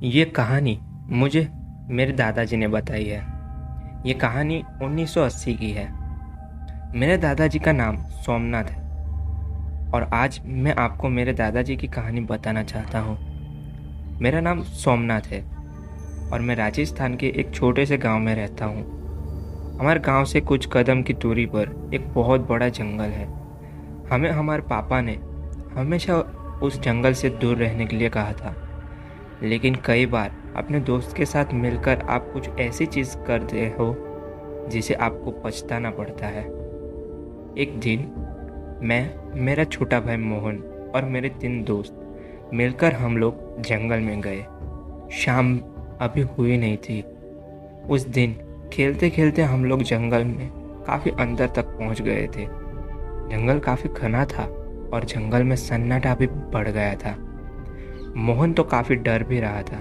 ये कहानी मुझे मेरे दादाजी ने बताई है। ये कहानी 1980 की है। मेरे दादाजी का नाम सोमनाथ है और आज मैं आपको मेरे दादाजी की कहानी बताना चाहता हूँ। मेरा नाम सोमनाथ है और मैं राजस्थान के एक छोटे से गांव में रहता हूँ। हमारे गांव से कुछ कदम की दूरी पर एक बहुत बड़ा जंगल है। हमें हमारे पापा ने हमेशा उस जंगल से दूर रहने के लिए कहा था, लेकिन कई बार अपने दोस्त के साथ मिलकर आप कुछ ऐसी चीज़ करते हो जिसे आपको पछताना पड़ता है। एक दिन मैं, मेरा छोटा भाई मोहन और मेरे 3 दोस्त मिलकर हम लोग जंगल में गए। शाम अभी हुई नहीं थी। उस दिन खेलते खेलते हम लोग जंगल में काफ़ी अंदर तक पहुंच गए थे। जंगल काफ़ी घना था और जंगल में सन्नाटा भी बढ़ गया था। मोहन तो काफ़ी डर भी रहा था।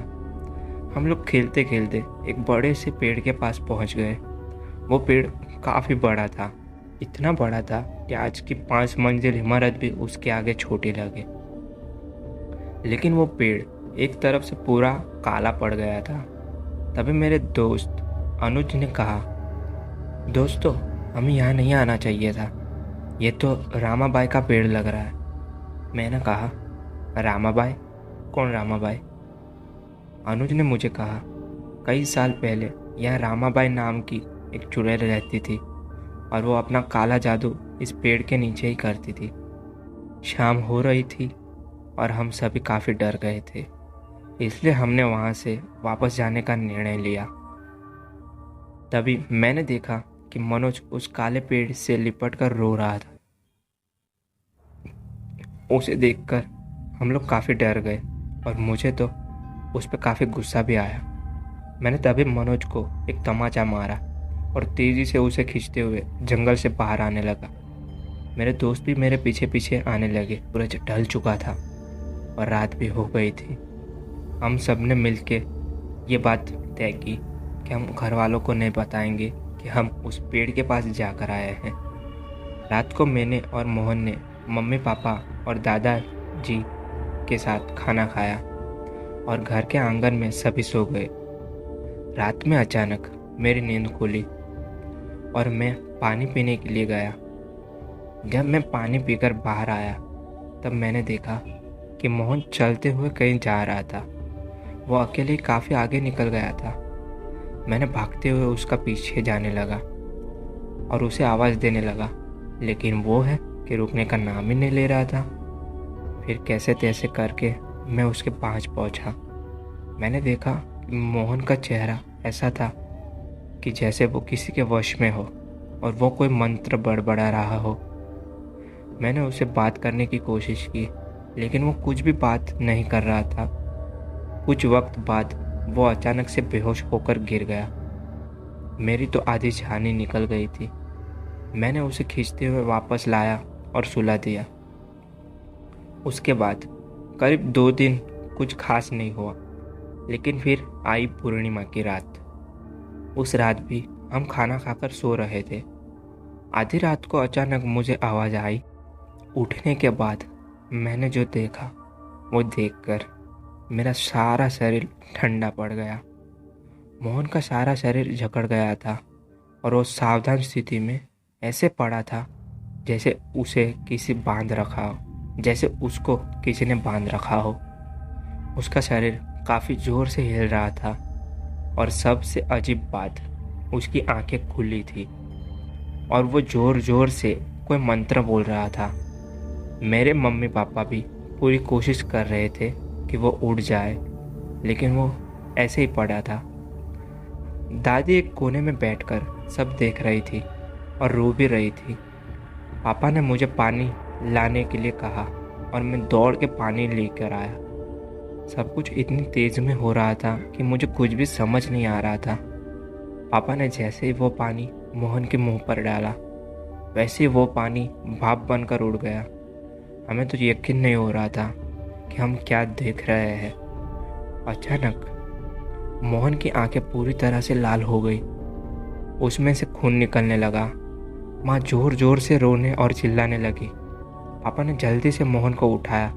हम लोग खेलते खेलते एक बड़े से पेड़ के पास पहुंच गए। वो पेड़ काफ़ी बड़ा था, इतना बड़ा था कि आज की 5 मंजिल इमारत भी उसके आगे छोटी लगे। लेकिन वो पेड़ एक तरफ से पूरा काला पड़ गया था। तभी मेरे दोस्त अनुज ने कहा, दोस्तों हमें यहाँ नहीं आना चाहिए था, ये तो रामाबाई का पेड़ लग रहा है। मैंने कहा, रामाबाई? कौन रामाबाई? अनुज ने मुझे कहा, कई साल पहले यहाँ रामाबाई नाम की एक चुड़ैल रहती थी और वो अपना काला जादू इस पेड़ के नीचे ही करती थी। शाम हो रही थी और हम सभी काफ़ी डर गए थे, इसलिए हमने वहाँ से वापस जाने का निर्णय लिया। तभी मैंने देखा कि मनोज उस काले पेड़ से लिपट कर रो रहा था। उसे देखकर हम लोग काफ़ी डर गए और मुझे तो उस पर काफ़ी गुस्सा भी आया। मैंने तभी मनोज को एक तमाचा मारा और तेज़ी से उसे खींचते हुए जंगल से बाहर आने लगा। मेरे दोस्त भी मेरे पीछे पीछे आने लगे। सूरज ढल चुका था और रात भी हो गई थी। हम सब ने मिल के ये बात तय की कि हम घर वालों को नहीं बताएंगे कि हम उस पेड़ के पास जाकर आए हैं। रात को मैंने और मोहन ने मम्मी पापा और दादाजी के साथ खाना खाया और घर के आंगन में सभी सो गए। रात में अचानक मेरी नींद खुली और मैं पानी पीने के लिए गया। जब मैं पानी पीकर बाहर आया तब मैंने देखा कि मोहन चलते हुए कहीं जा रहा था। वो अकेले काफ़ी आगे निकल गया था। मैंने भागते हुए उसका पीछे जाने लगा और उसे आवाज़ देने लगा, लेकिन वो है कि रुकने का नाम ही नहीं ले रहा था। फिर कैसे तैसे करके मैं उसके पास पहुंचा। मैंने देखा कि मोहन का चेहरा ऐसा था कि जैसे वो किसी के वश में हो और वो कोई मंत्र बड़बड़ा रहा हो। मैंने उसे बात करने की कोशिश की, लेकिन वो कुछ भी बात नहीं कर रहा था। कुछ वक्त बाद वो अचानक से बेहोश होकर गिर गया। मेरी तो आधी जान ही निकल गई थी। मैंने उसे खींचते हुए वापस लाया और सुला दिया। उसके बाद करीब 2 दिन कुछ खास नहीं हुआ, लेकिन फिर आई पूर्णिमा की रात। उस रात भी हम खाना खाकर सो रहे थे। आधी रात को अचानक मुझे आवाज़ आई। उठने के बाद मैंने जो देखा वो देखकर मेरा सारा शरीर ठंडा पड़ गया। मोहन का सारा शरीर जकड़ गया था और वो सावधान स्थिति में ऐसे पड़ा था जैसे उसको किसी ने बांध रखा हो। उसका शरीर काफ़ी ज़ोर से हिल रहा था और सबसे अजीब बात, उसकी आंखें खुली थी और वो ज़ोर ज़ोर से कोई मंत्र बोल रहा था। मेरे मम्मी पापा भी पूरी कोशिश कर रहे थे कि वो उठ जाए, लेकिन वो ऐसे ही पड़ा था। दादी एक कोने में बैठकर सब देख रही थी और रो भी रही थी। पापा ने मुझे पानी लाने के लिए कहा और मैं दौड़ के पानी लेकर आया। सब कुछ इतनी तेज़ में हो रहा था कि मुझे कुछ भी समझ नहीं आ रहा था। पापा ने जैसे ही वो पानी मोहन के मुंह पर डाला, वैसे ही वो पानी भाप बनकर उड़ गया। हमें तो यकीन नहीं हो रहा था कि हम क्या देख रहे हैं। अचानक मोहन की आंखें पूरी तरह से लाल हो गई। उसमें से खून निकलने लगा। माँ जोर जोर से रोने और चिल्लाने लगी। पापा ने जल्दी से मोहन को उठाया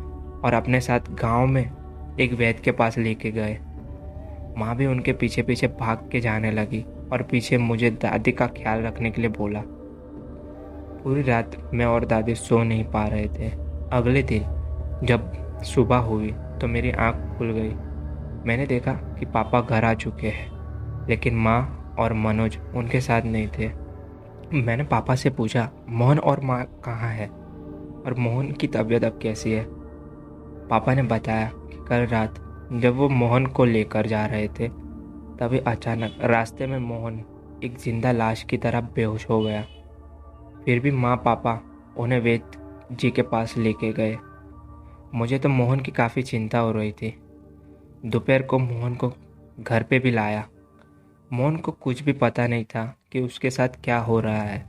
और अपने साथ गांव में एक वैद्य के पास लेके गए। माँ भी उनके पीछे पीछे भाग के जाने लगी और पीछे मुझे दादी का ख्याल रखने के लिए बोला। पूरी रात मैं और दादी सो नहीं पा रहे थे। अगले दिन जब सुबह हुई तो मेरी आँख खुल गई। मैंने देखा कि पापा घर आ चुके हैं, लेकिन माँ और मनोज उनके साथ नहीं थे। मैंने पापा से पूछा, मोहन और माँ कहाँ है और मोहन की तबीयत अब कैसी है? पापा ने बताया कि कल रात जब वो मोहन को लेकर जा रहे थे, तभी अचानक रास्ते में मोहन एक जिंदा लाश की तरह बेहोश हो गया। फिर भी माँ पापा उन्हें वेद जी के पास लेके गए। मुझे तो मोहन की काफ़ी चिंता हो रही थी। दोपहर को मोहन को घर पे भी लाया। मोहन को कुछ भी पता नहीं था कि उसके साथ क्या हो रहा है।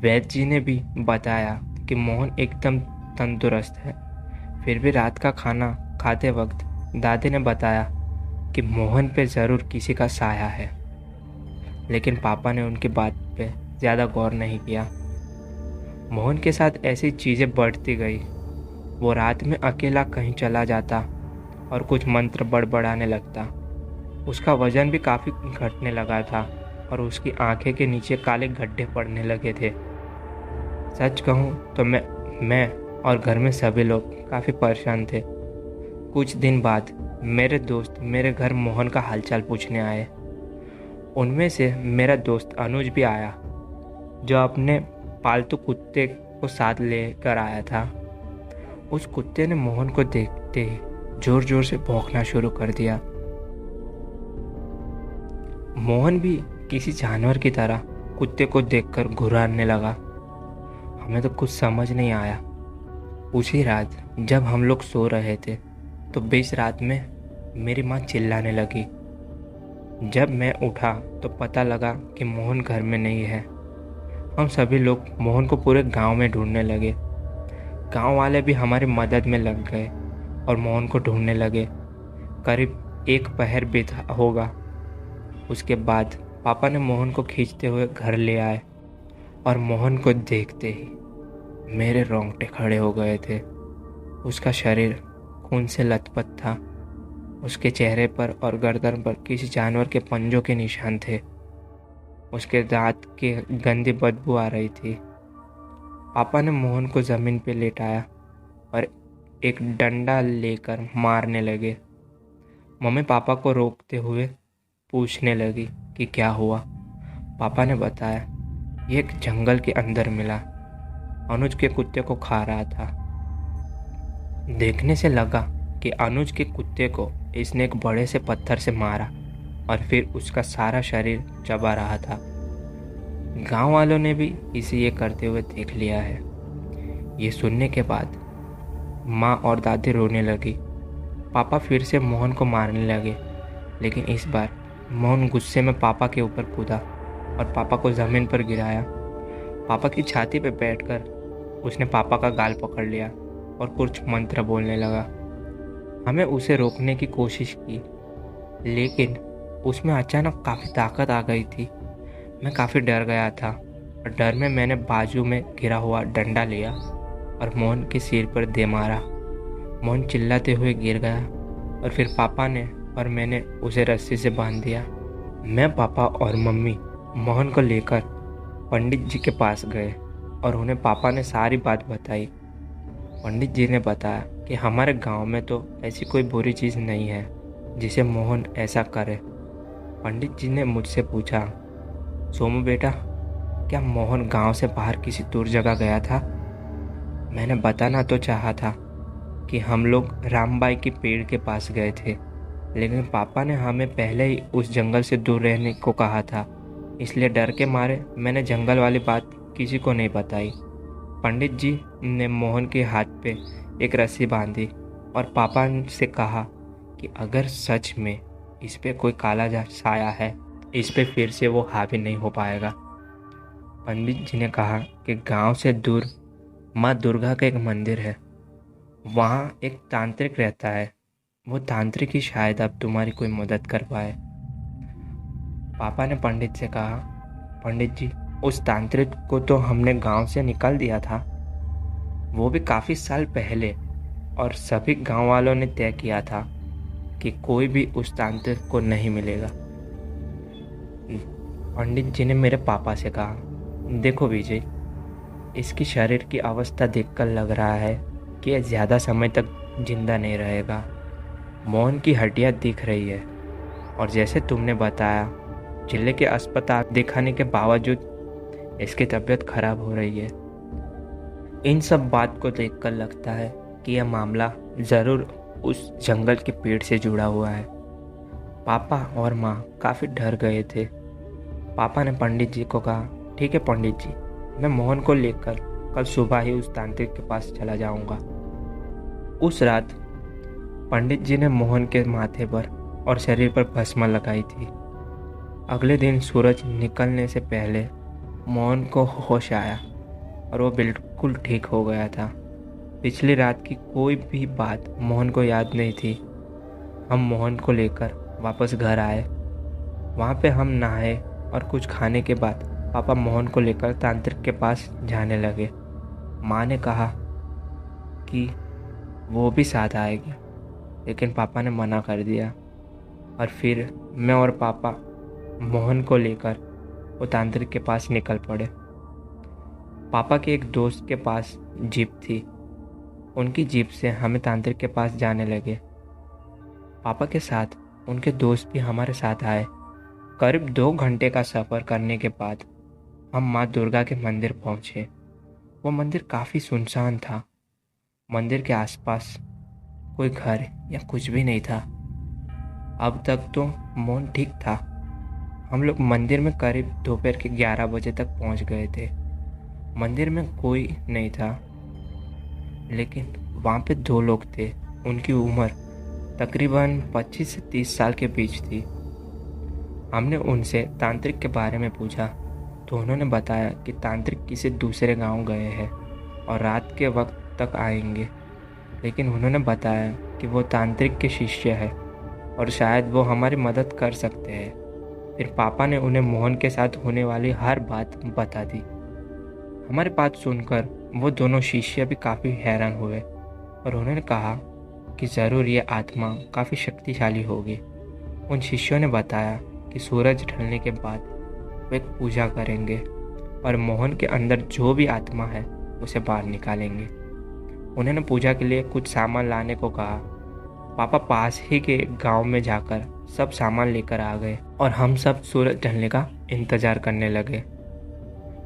वैद्य जी ने भी बताया कि मोहन एकदम तंदुरुस्त है। फिर भी रात का खाना खाते वक्त दादी ने बताया कि मोहन पे ज़रूर किसी का साया है, लेकिन पापा ने उनकी बात पे ज़्यादा गौर नहीं किया। मोहन के साथ ऐसी चीज़ें बढ़ती गई। वो रात में अकेला कहीं चला जाता और कुछ मंत्र बड़बड़ाने लगता। उसका वज़न भी काफ़ी घटने लगा था और उसकी आंखें के नीचे काले गड्ढे पड़ने लगे थे। सच कहूँ तो मैं और घर में सभी लोग काफ़ी परेशान थे। कुछ दिन बाद मेरे दोस्त मेरे घर मोहन का हालचाल पूछने आए। उनमें से मेरा दोस्त अनुज भी आया, जो अपने पालतू कुत्ते को साथ लेकर आया था। उस कुत्ते ने मोहन को देखते ही जोर जोर से भौंकना शुरू कर दिया। मोहन भी किसी जानवर की तरह कुत्ते को देखकर घुर्राने लगा। हमें तो कुछ समझ नहीं आया। उसी रात जब हम लोग सो रहे थे तो बीच रात में मेरी माँ चिल्लाने लगी। जब मैं उठा तो पता लगा कि मोहन घर में नहीं है। हम सभी लोग मोहन को पूरे गांव में ढूंढने लगे। गांव वाले भी हमारी मदद में लग गए और मोहन को ढूंढने लगे। करीब 1 पहर बीता होगा। उसके बाद पापा ने मोहन को खींचते हुए घर ले आए और मोहन को देखते ही मेरे रोंगटे खड़े हो गए थे। उसका शरीर खून से लथपथ था। उसके चेहरे पर और गर्दन पर किसी जानवर के पंजों के निशान थे। उसके दांत की गंदी बदबू आ रही थी। पापा ने मोहन को ज़मीन पर लेटाया और एक डंडा लेकर मारने लगे। मम्मी पापा को रोकते हुए पूछने लगी कि क्या हुआ। पापा ने बताया, ये एक जंगल के अंदर मिला। अनुज के कुत्ते को खा रहा था। देखने से लगा कि अनुज के कुत्ते को इसने एक बड़े से पत्थर से मारा और फिर उसका सारा शरीर चबा रहा था। गांव वालों ने भी इसे ये करते हुए देख लिया है। ये सुनने के बाद माँ और दादी रोने लगी। पापा फिर से मोहन को मारने लगे, लेकिन इस बार मोहन गुस्से में पापा के ऊपर कूदा और पापा को ज़मीन पर गिराया। पापा की छाती पर बैठकर उसने पापा का गाल पकड़ लिया और कुछ मंत्र बोलने लगा। हमें उसे रोकने की कोशिश की, लेकिन उसमें अचानक काफ़ी ताकत आ गई थी। मैं काफ़ी डर गया था और डर में मैंने बाजू में गिरा हुआ डंडा लिया और मोहन के सिर पर दे मारा। मोहन चिल्लाते हुए गिर गया और फिर पापा ने और मैंने उसे रस्सी से बांध दिया। मैं, पापा और मम्मी मोहन को लेकर पंडित जी के पास गए और उन्हें पापा ने सारी बात बताई। पंडित जी ने बताया कि हमारे गांव में तो ऐसी कोई बुरी चीज़ नहीं है जिसे मोहन ऐसा करे। पंडित जी ने मुझसे पूछा, सोमू बेटा, क्या मोहन गांव से बाहर किसी दूर जगह गया था? मैंने बताना तो चाहा था कि हम लोग रामबाई के पेड़ के पास गए थे, लेकिन पापा ने हमें पहले ही उस जंगल से दूर रहने को कहा था, इसलिए डर के मारे मैंने जंगल वाली बात किसी को नहीं बताई। पंडित जी ने मोहन के हाथ पे एक रस्सी बांधी और पापा से कहा कि अगर सच में इस पे कोई काला साया है, इस पे फिर से वो हावी नहीं हो पाएगा। पंडित जी ने कहा कि गांव से दूर माँ दुर्गा का एक मंदिर है, वहाँ एक तांत्रिक रहता है। वो तांत्रिक ही शायद अब तुम्हारी कोई मदद कर पाए। पापा ने पंडित से कहा, पंडित जी, उस तांत्रिक को तो हमने गांव से निकाल दिया था, वो भी काफ़ी साल पहले, और सभी गांव वालों ने तय किया था कि कोई भी उस तांत्रिक को नहीं मिलेगा। पंडित जी ने मेरे पापा से कहा, देखो विजय, इसकी शरीर की अवस्था देखकर लग रहा है कि यह ज़्यादा समय तक जिंदा नहीं रहेगा। मोहन की हड्डियां दिख रही है और जैसे तुमने बताया, जिले के अस्पताल दिखाने के बावजूद इसकी तबीयत खराब हो रही है। इन सब बात को देखकर लगता है कि यह मामला ज़रूर उस जंगल के पेड़ से जुड़ा हुआ है। पापा और माँ काफ़ी डर गए थे। पापा ने पंडित जी को कहा, ठीक है पंडित जी, मैं मोहन को लेकर कल सुबह ही उस तांत्रिक के पास चला जाऊंगा। उस रात पंडित जी ने मोहन के माथे पर और शरीर पर भस्म लगाई थी। अगले दिन सूरज निकलने से पहले मोहन को होश आया और वो बिल्कुल ठीक हो गया था। पिछली रात की कोई भी बात मोहन को याद नहीं थी। हम मोहन को लेकर वापस घर आए। वहाँ पे हम नहाए और कुछ खाने के बाद पापा मोहन को लेकर तांत्रिक के पास जाने लगे। माँ ने कहा कि वो भी साथ आएगी, लेकिन पापा ने मना कर दिया और फिर मैं और पापा मोहन को लेकर वो तांत्रिक के पास निकल पड़े। पापा के एक दोस्त के पास जीप थी। उनकी जीप से हमें तांत्रिक के पास जाने लगे। पापा के साथ उनके दोस्त भी हमारे साथ आए। करीब 2 घंटे का सफ़र करने के बाद हम माँ दुर्गा के मंदिर पहुँचे। वो मंदिर काफ़ी सुनसान था। मंदिर के आसपास कोई घर या कुछ भी नहीं था। अब तक तो मौन ठीक था। हम लोग मंदिर में करीब दोपहर के 11 बजे तक पहुँच गए थे। मंदिर में कोई नहीं था, लेकिन वहाँ पे 2 लोग थे। उनकी उम्र तकरीबन 25 से 30 साल के बीच थी। हमने उनसे तांत्रिक के बारे में पूछा तो उन्होंने बताया कि तांत्रिक किसी दूसरे गांव गए हैं और रात के वक्त तक आएंगे, लेकिन उन्होंने बताया कि वो तांत्रिक के शिष्य है और शायद वो हमारी मदद कर सकते हैं। फिर पापा ने उन्हें मोहन के साथ होने वाली हर बात बता दी। हमारी बात सुनकर वो दोनों शिष्य भी काफ़ी हैरान हुए और उन्होंने कहा कि ज़रूर ये आत्मा काफ़ी शक्तिशाली होगी। उन शिष्यों ने बताया कि सूरज ढलने के बाद वे एक पूजा करेंगे और मोहन के अंदर जो भी आत्मा है उसे बाहर निकालेंगे। उन्होंने पूजा के लिए कुछ सामान लाने को कहा। पापा पास ही के गांव में जाकर सब सामान लेकर आ गए और हम सब सूरज ढलने का इंतज़ार करने लगे।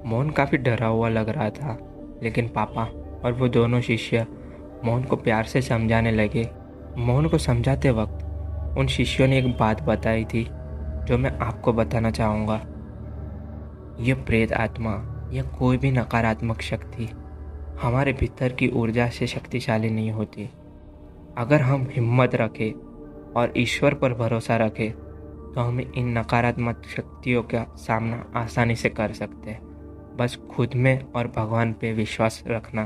मोहन काफ़ी डरा हुआ लग रहा था, लेकिन पापा और वो दोनों शिष्य मोहन को प्यार से समझाने लगे। मोहन को समझाते वक्त उन शिष्यों ने एक बात बताई थी जो मैं आपको बताना चाहूँगा। यह प्रेत आत्मा या कोई भी नकारात्मक शक्ति हमारे भीतर की ऊर्जा से शक्तिशाली नहीं होती। अगर हम हिम्मत रखें और ईश्वर पर भरोसा रखें तो हम इन नकारात्मक शक्तियों का सामना आसानी से कर सकते हैं। बस खुद में और भगवान पे विश्वास रखना।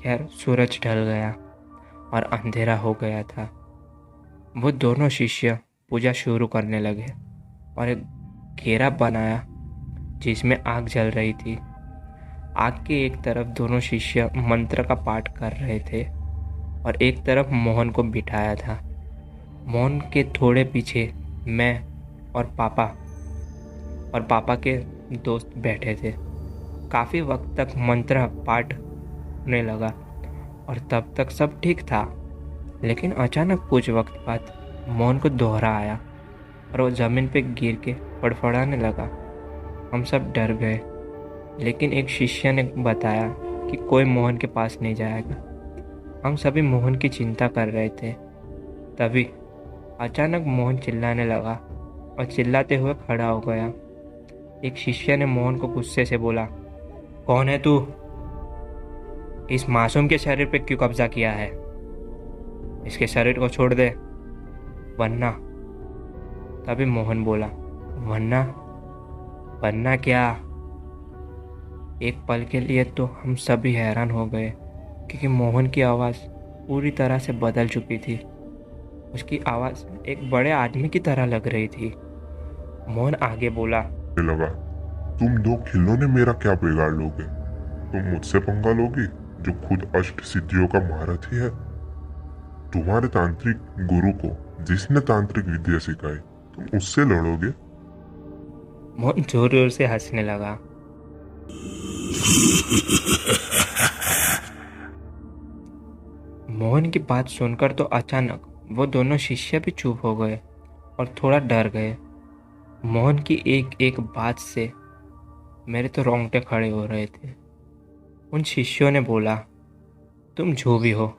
खैर, सूरज ढल गया और अंधेरा हो गया था। वो दोनों शिष्य पूजा शुरू करने लगे और एक घेरा बनाया जिसमें आग जल रही थी। आग के एक तरफ दोनों शिष्य मंत्र का पाठ कर रहे थे और एक तरफ मोहन को बिठाया था। मोहन के थोड़े पीछे मैं और पापा के दोस्त बैठे थे। काफ़ी वक्त तक मंत्र पाठ होने लगा और तब तक सब ठीक था, लेकिन अचानक कुछ वक्त बाद मोहन को दोहरा आया और वो ज़मीन पे गिर के फड़फड़ाने लगा। हम सब डर गए, लेकिन एक शिष्य ने बताया कि कोई मोहन के पास नहीं जाएगा। हम सभी मोहन की चिंता कर रहे थे। तभी अचानक मोहन चिल्लाने लगा और चिल्लाते हुए खड़ा हो गया। एक शिष्य ने मोहन को गुस्से से बोला, कौन है तू? इस मासूम के शरीर पे क्यों कब्जा किया है? इसके शरीर को छोड़ दे, वरना। तभी मोहन बोला, वरना? वरना क्या? एक पल के लिए तो हम सभी हैरान हो गए, क्योंकि मोहन की आवाज़ पूरी तरह से बदल चुकी थी। उसकी आवाज़ एक बड़े आदमी की तरह लग रही थी। मोहन आगे बोला, लगा, तुम 2 खिलौने मेरा क्या बिगाड़ लोगे? तुम मुझसे पंगा लोगी जो खुद अष्ट सिद्धियों का महारथी है? तुम्हारे तांत्रिक गुरु को जिसने तांत्रिक विद्या सिखाई, तुम उससे लड़ोगे? मोहन जोर जोर से हंसने लगा। मोहन की बात सुनकर तो अचानक वो दोनों शिष्य भी चुप हो गए और थोड़ा डर गए। मोहन की एक एक बात से मेरे तो रोंगटे खड़े हो रहे थे। उन शिष्यों ने बोला, तुम जो भी हो,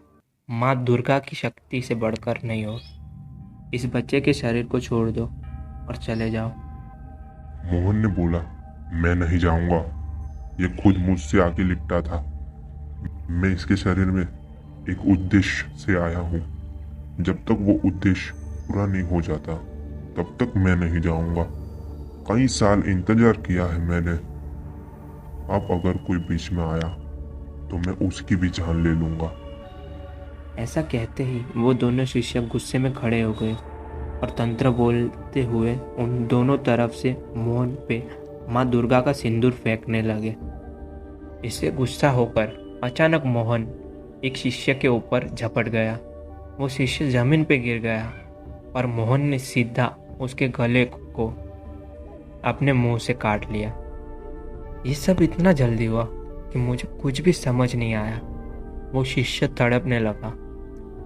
माँ दुर्गा की शक्ति से बढ़कर नहीं हो। इस बच्चे के शरीर को छोड़ दो और चले जाओ। मोहन ने बोला, मैं नहीं जाऊंगा। ये खुद मुझसे आके लिपटा था। मैं इसके शरीर में एक उद्देश्य से आया हूँ। जब तक वो उद्देश्य पूरा नहीं हो जाता तब तक मैं नहीं जाऊंगा। कई साल इंतजार किया है मैंने। अब अगर कोई बीच में आया तो मैं उसकी भी जान ले लूंगा। ऐसा कहते ही वो दोनों शिष्य गुस्से में खड़े हो गए और तंत्र बोलते हुए उन दोनों तरफ से मोहन पे माँ दुर्गा का सिंदूर फेंकने लगे। इससे गुस्सा होकर अचानक मोहन एक शिष्य के ऊपर झपट गया। वो शिष्य जमीन पे गिर गया और मोहन ने सीधा उसके गले को अपने मुंह से काट लिया। ये सब इतना जल्दी हुआ कि मुझे कुछ भी समझ नहीं आया। वो शिष्य तड़पने लगा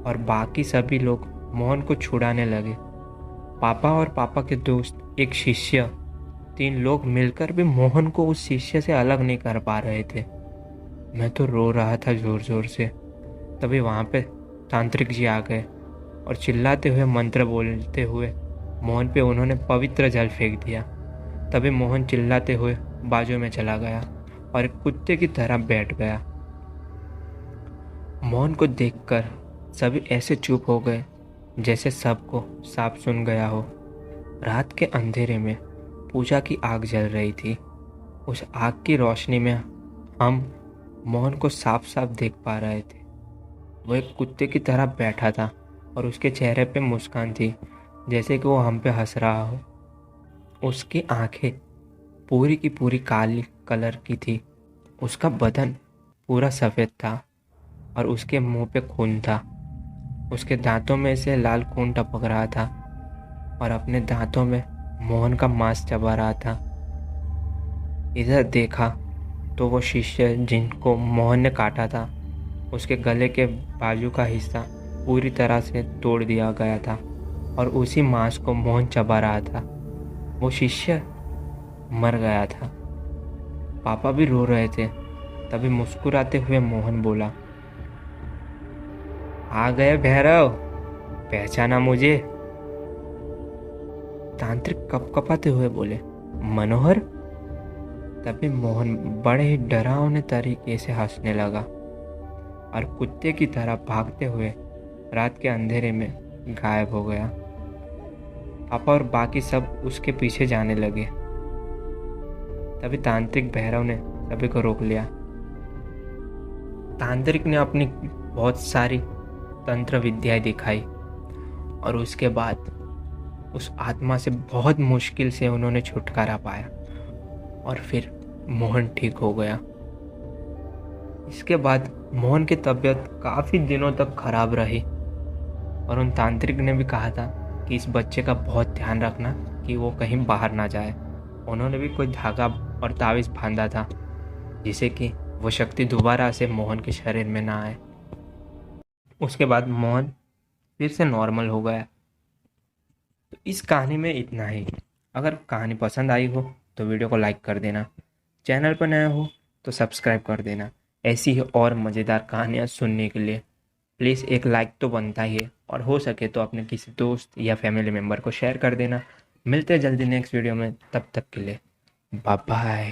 और बाकी सभी लोग मोहन को छुड़ाने लगे। पापा और पापा के दोस्त, एक शिष्य, 3 लोग मिलकर भी मोहन को उस शिष्य से अलग नहीं कर पा रहे थे। मैं तो रो रहा था जोर जोर से। तभी वहाँ पे तांत्रिक जी आ गए और चिल्लाते हुए मंत्र बोलते हुए मोहन पे उन्होंने पवित्र जल फेंक दिया। तभी मोहन चिल्लाते हुए बाजू में चला गया और एक कुत्ते की तरह बैठ गया। मोहन को देखकर सभी ऐसे चुप हो गए जैसे सबको साफ सुन गया हो। रात के अंधेरे में पूजा की आग जल रही थी। उस आग की रोशनी में हम मोहन को साफ साफ देख पा रहे थे। वो एक कुत्ते की तरह बैठा था और उसके चेहरे पे मुस्कान थी, जैसे कि वो हम पे हंस रहा हो। उसकी आंखें पूरी की पूरी काली कलर की थी। उसका बदन पूरा सफ़ेद था और उसके मुंह पे खून था। उसके दांतों में से लाल खून टपक रहा था और अपने दांतों में मोहन का मांस चबा रहा था। इधर देखा तो वो शिष्य जिनको मोहन ने काटा था, उसके गले के बाजू का हिस्सा पूरी तरह से तोड़ दिया गया था और उसी मांस को मोहन चबा रहा था। वो शिष्य मर गया था। पापा भी रो रहे थे। तभी मुस्कुराते हुए मोहन बोला, आ गए भैरव, पहचाना मुझे? तांत्रिक कपकपाते हुए बोले, मनोहर? तभी मोहन बड़े ही डरावने तरीके से हंसने लगा और कुत्ते की तरह भागते हुए रात के अंधेरे में गायब हो गया। पापा और बाकी सब उसके पीछे जाने लगे। तभी तांत्रिक भैरव ने सभी को रोक लिया। तांत्रिक ने अपनी बहुत सारी तंत्र विद्याएं दिखाई और उसके बाद उस आत्मा से बहुत मुश्किल से उन्होंने छुटकारा पाया और फिर मोहन ठीक हो गया। इसके बाद मोहन की तबीयत काफ़ी दिनों तक खराब रही और उन तांत्रिक ने भी कहा था कि इस बच्चे का बहुत ध्यान रखना कि वो कहीं बाहर ना जाए। उन्होंने भी कोई धागा और तावीज़ बांधा था जिससे कि वो शक्ति दोबारा से मोहन के शरीर में ना आए। उसके बाद मोहन फिर से नॉर्मल हो गया। तो इस कहानी में इतना ही। अगर कहानी पसंद आई हो तो वीडियो को लाइक कर देना, चैनल पर नया हो तो सब्सक्राइब कर देना। ऐसी ही और मज़ेदार कहानियाँ सुनने के लिए प्लीज़ एक लाइक तो बनता ही है और हो सके तो अपने किसी दोस्त या फैमिली मेम्बर को शेयर कर देना। मिलते हैं जल्दी नेक्स्ट वीडियो में, तब तक के लिए बाय बाय।